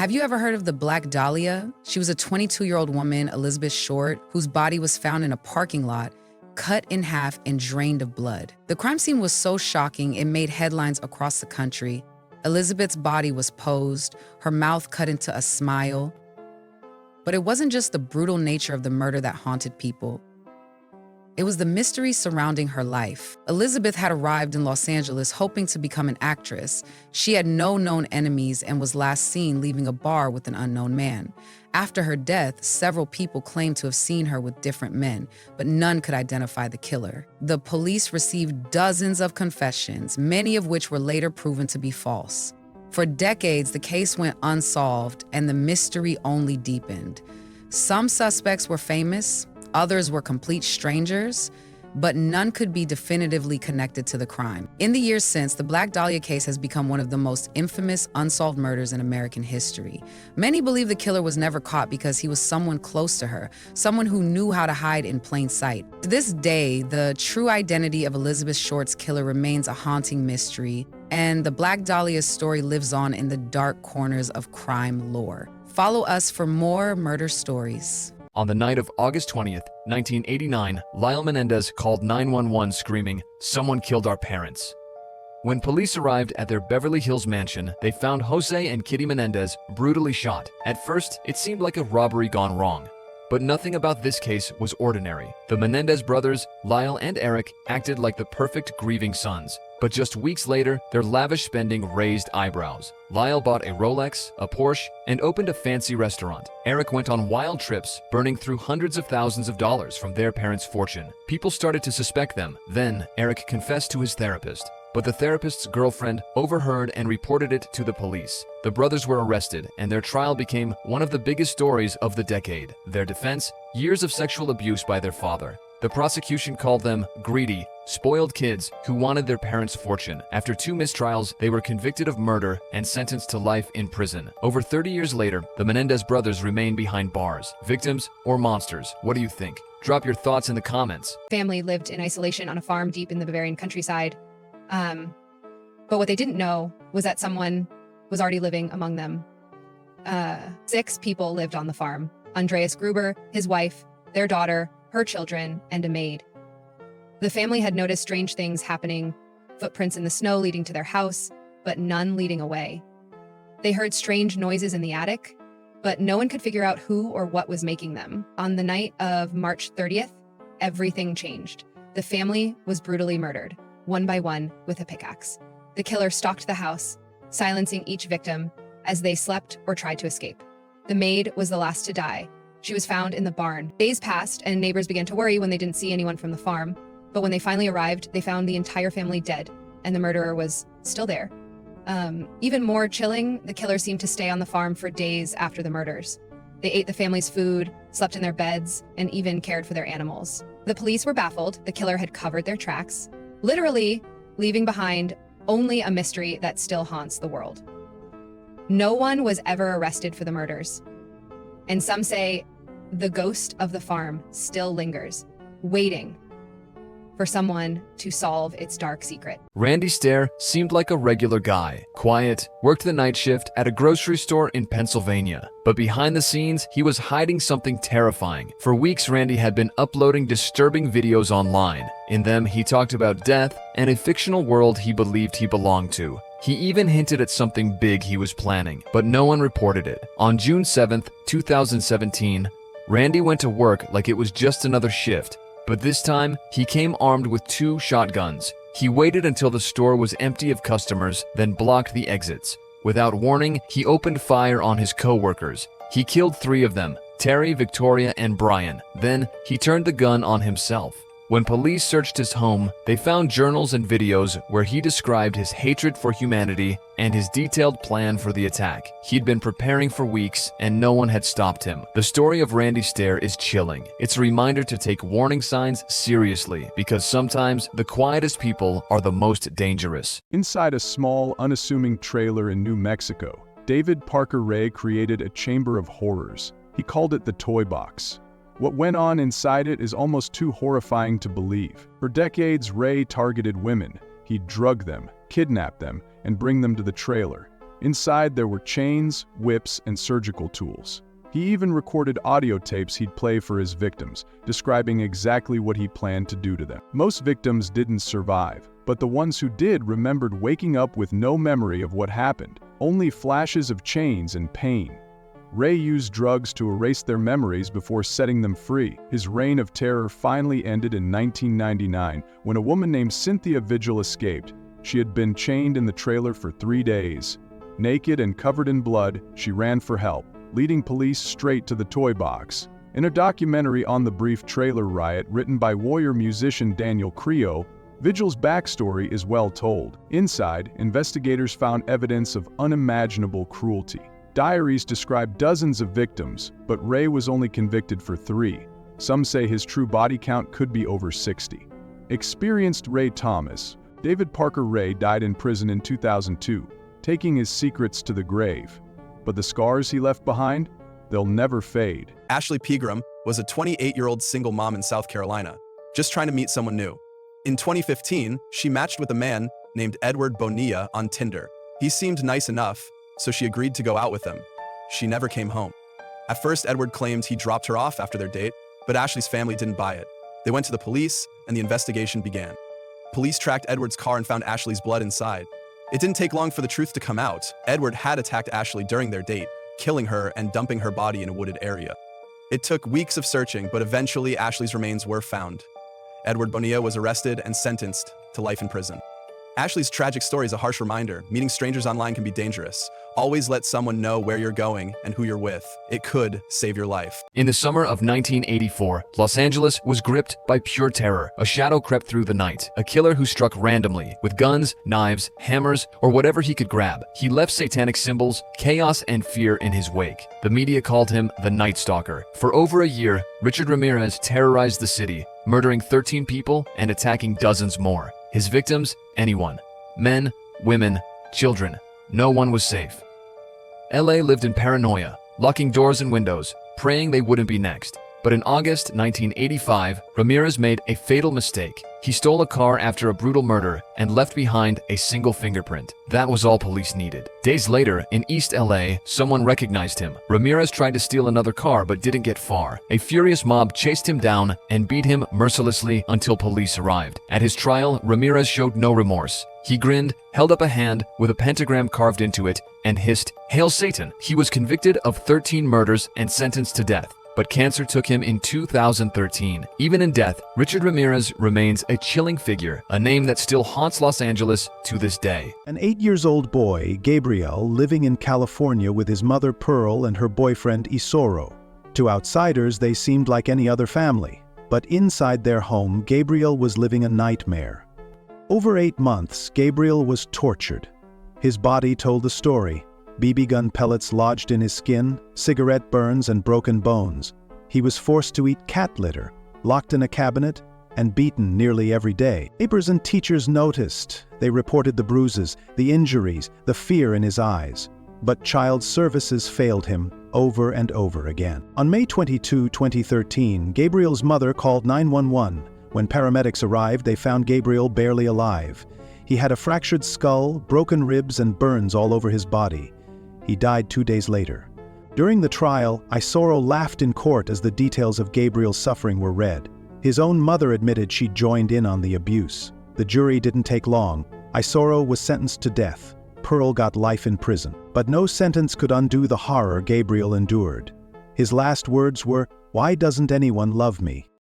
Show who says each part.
Speaker 1: Have you ever heard of the Black Dahlia? She was a 22-year-old woman, Elizabeth Short, whose body was found in a parking lot, cut in half and drained of blood. The crime scene was so shocking, it made headlines across the country. Elizabeth's body was posed, her mouth cut into a smile. But it wasn't just the brutal nature of the murder that haunted people. It was the mystery surrounding her life. Elizabeth had arrived in Los Angeles hoping to become an actress. She had no known enemies and was last seen leaving a bar with an unknown man. After her death, several people claimed to have seen her with different men, but none could identify the killer. The police received dozens of confessions, many of which were later proven to be false. For decades, the case went unsolved and the mystery only deepened. Some suspects were famous, others were complete strangers, but none could be definitively connected to the crime. In the years since, the Black Dahlia case has become one of the most infamous unsolved murders in American history. Many believe the killer was never caught because he was someone close to her, someone who knew how to hide in plain sight. To this day, the true identity of Elizabeth Short's killer remains a haunting mystery, and the Black Dahlia's story lives on in the dark corners of crime lore. Follow us for more murder stories.
Speaker 2: On the night of August 20th, 1989, Lyle Menendez called 911 screaming, "Someone killed our parents." When police arrived at their Beverly Hills mansion, they found Jose and Kitty Menendez brutally shot. At first, it seemed like a robbery gone wrong. But nothing about this case was ordinary. The Menendez brothers, Lyle and Eric, acted like the perfect grieving sons. But just weeks later, their lavish spending raised eyebrows. Lyle bought a Rolex, a Porsche, and opened a fancy restaurant. Eric went on wild trips, burning through hundreds of thousands of dollars from their parents' fortune. People started to suspect them. Then, Eric confessed to his therapist. But the therapist's girlfriend overheard and reported it to the police. The brothers were arrested, and their trial became one of the biggest stories of the decade. Their defense: years of sexual abuse by their father. The prosecution called them greedy, spoiled kids who wanted their parents' fortune. After 2 mistrials, they were convicted of murder and sentenced to life in prison. Over 30 years later, the Menendez brothers remain behind bars. Victims or monsters? What do you think? Drop your thoughts in the comments.
Speaker 3: Family lived in isolation on a farm deep in the Bavarian countryside. But what they didn't know was that someone was already living among them. 6 people lived on the farm: Andreas Gruber, his wife, their daughter, her children, and a maid. The family had noticed strange things happening, footprints in the snow leading to their house, but none leading away. They heard strange noises in the attic, but no one could figure out who or what was making them. On the night of March 30th, everything changed. The family was brutally murdered, one by one, with a pickaxe. The killer stalked the house, silencing each victim as they slept or tried to escape. The maid was the last to die. She was found in the barn. Days passed, and neighbors began to worry when they didn't see anyone from the farm. But when they finally arrived, they found the entire family dead, and the murderer was still there. Even more chilling, the killer seemed to stay on the farm for days after the murders. They ate the family's food, slept in their beds, and even cared for their animals. The police were baffled. The killer had covered their tracks, literally leaving behind only a mystery that still haunts the world. No one was ever arrested for the murders. And some say the ghost of the farm still lingers, waiting for someone to solve its dark secret.
Speaker 2: Randy Stair seemed like a regular guy, quiet, worked the night shift at a grocery store in Pennsylvania. But behind the scenes, he was hiding something terrifying. For weeks, Randy had been uploading disturbing videos online. In them, he talked about death and a fictional world he believed he belonged to. He even hinted at something big he was planning, but no one reported it. On June 7th, 2017, Randy went to work like it was just another shift. But this time, he came armed with 2 shotguns. He waited until the store was empty of customers, then blocked the exits. Without warning, he opened fire on his co-workers. He killed 3 of them, Terry, Victoria, and Brian. Then, he turned the gun on himself. When police searched his home, they found journals and videos where he described his hatred for humanity and his detailed plan for the attack. He'd been preparing for weeks, and no one had stopped him. The story of Randy Stair is chilling. It's a reminder to take warning signs seriously, because sometimes the quietest people are the most dangerous.
Speaker 4: Inside a small, unassuming trailer in New Mexico, David Parker Ray created a chamber of horrors. He called it the Toy Box. What went on inside it is almost too horrifying to believe. For decades, Ray targeted women. He'd drug them, kidnap them, and bring them to the trailer. Inside, there were chains, whips, and surgical tools. He even recorded audio tapes he'd play for his victims, describing exactly what he planned to do to them. Most victims didn't survive, but the ones who did remembered waking up with no memory of what happened, only flashes of chains and pain. Ray used drugs to erase their memories before setting them free. His reign of terror finally ended in 1999 when a woman named Cynthia Vigil escaped. She had been chained in the trailer for 3 days. Naked and covered in blood, she ran for help, leading police straight to the toy box. In a documentary on the brief trailer riot written by warrior musician Daniel Creo, Vigil's backstory is well told. Inside, investigators found evidence of unimaginable cruelty. Diaries describe dozens of victims, but Ray was only convicted for 3. Some say his true body count could be over 60. Experienced Ray Thomas, David Parker Ray died in prison in 2002, taking his secrets to the grave. But the scars he left behind, they'll never fade.
Speaker 5: Ashley Pegram was a 28-year-old single mom in South Carolina, just trying to meet someone new. In 2015, she matched with a man named Edward Bonilla on Tinder. He seemed nice enough, so she agreed to go out with him. She never came home. At first, Edward claimed he dropped her off after their date, but Ashley's family didn't buy it. They went to the police, and the investigation began. Police tracked Edward's car and found Ashley's blood inside. It didn't take long for the truth to come out. Edward had attacked Ashley during their date, killing her and dumping her body in a wooded area. It took weeks of searching, but eventually Ashley's remains were found. Edward Bonilla was arrested and sentenced to life in prison. Ashley's tragic story is a harsh reminder. Meeting strangers online can be dangerous. Always let someone know where you're going and who you're with. It could save your life.
Speaker 2: In the summer of 1984, Los Angeles was gripped by pure terror. A shadow crept through the night, a killer who struck randomly with guns, knives, hammers, or whatever he could grab. He left satanic symbols, chaos, and fear in his wake. The media called him the Night Stalker. For over a year, Richard Ramirez terrorized the city, murdering 13 people and attacking dozens more. His victims, anyone. Men, women, children. No one was safe. LA lived in paranoia, locking doors and windows, praying they wouldn't be next. But in August 1985, Ramirez made a fatal mistake. He stole a car after a brutal murder and left behind a single fingerprint. That was all police needed. Days later, in East LA, someone recognized him. Ramirez tried to steal another car but didn't get far. A furious mob chased him down and beat him mercilessly until police arrived. At his trial, Ramirez showed no remorse. He grinned, held up a hand with a pentagram carved into it, and hissed, "Hail Satan!" He was convicted of 13 murders and sentenced to death. But cancer took him in 2013. Even in death, Richard Ramirez remains a chilling figure, a name that still haunts Los Angeles to this day.
Speaker 6: An 8-year-old boy, Gabriel, living in California with his mother Pearl and her boyfriend Isoro. To outsiders, they seemed like any other family. But inside their home, Gabriel was living a nightmare. Over 8 months, Gabriel was tortured. His body told a story. BB gun pellets lodged in his skin, cigarette burns and broken bones. He was forced to eat cat litter, locked in a cabinet, and beaten nearly every day. Neighbors and teachers noticed. They reported the bruises, the injuries, the fear in his eyes. But child services failed him over and over again. On May 22, 2013, Gabriel's mother called 911. When paramedics arrived, they found Gabriel barely alive. He had a fractured skull, broken ribs, and burns all over his body. He died 2 days later. During the trial, Isoro laughed in court as the details of Gabriel's suffering were read. His own mother admitted she joined in on the abuse. The jury didn't take long. Isoro was sentenced to death. Pearl got life in prison. But no sentence could undo the horror Gabriel endured. His last words were, "Why doesn't anyone love me?"